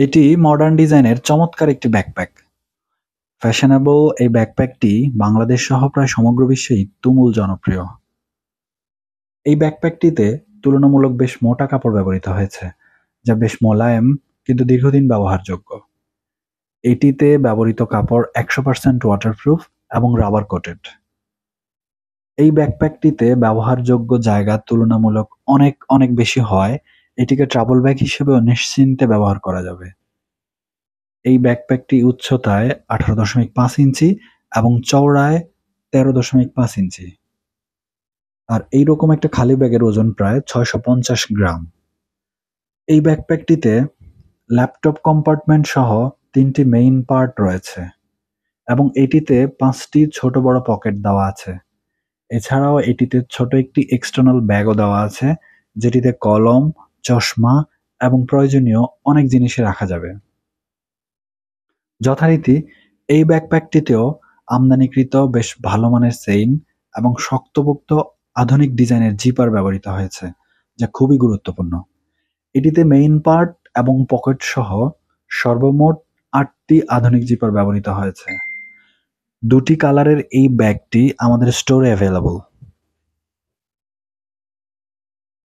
এটি মডার্ন ডিজাইনের চমৎকার একটি ব্যাকপ্যাক। ফ্যাশনেবল এই ব্যাকপ্যাকটি বাংলাদেশ সহ প্রায় সমগ্র বিশ্বেই তুমুল জনপ্রিয়। এই ব্যাকপ্যাকটিতে তুলনামূলক বেশ মোটা কাপড় ব্যবহৃত হয়েছে, যা বেশ মোলায়েম কিন্তু দীর্ঘদিন ব্যবহারযোগ্য। এটিতে ব্যবহৃত কাপড় 100% ওয়াটারপ্রুফ এবং রাবার কোটেড। এই ব্যাকপ্যাকটিতে ব্যবহারযোগ্য জায়গা তুলনামূলক অনেক অনেক বেশি হয়, এটিকে ট্রাভেল ব্যাগ হিসেবেও নিশ্চিন্তে ব্যবহার করা যাবে। এই ব্যাকপ্যাকটি উচ্চতায় 18.5 ইঞ্চি এবং চওড়ায় 13.5 ইঞ্চি। আর এইরকম একটা খালি ব্যাগের ওজন প্রায় 650 গ্রাম। এই ব্যাকপ্যাকটিতে ল্যাপটপ কম্পার্টমেন্ট সহ 3টি মেইন পার্ট রয়েছে এবং এটিতে 5টি ছোট বড় পকেট দেওয়া আছে। এছাড়াও এটিতে ছোট একটি এক্সটার্নাল ব্যাগও দেওয়া আছে, যেটিতে কলম, চশমা এবং প্রয়োজনীয় অনেক জিনিসই রাখা যাবে। যথারীতি এই ব্যাকপ্যাকটিতেও আমদানিকৃত বেশ ভালো মানের চেইন এবং শক্তপোক্ত আধুনিক ডিজাইনের জিপার ব্যবহৃত হয়েছে, যা খুবই গুরুত্বপূর্ণ। এটিতে মেইন পার্ট এবং পকেট সহ সর্বমোট 8টি আধুনিক জিপার ব্যবহৃত হয়েছে। 2টি কালারের এই ব্যাগটি আমাদের স্টোরে অ্যাভেলেবল।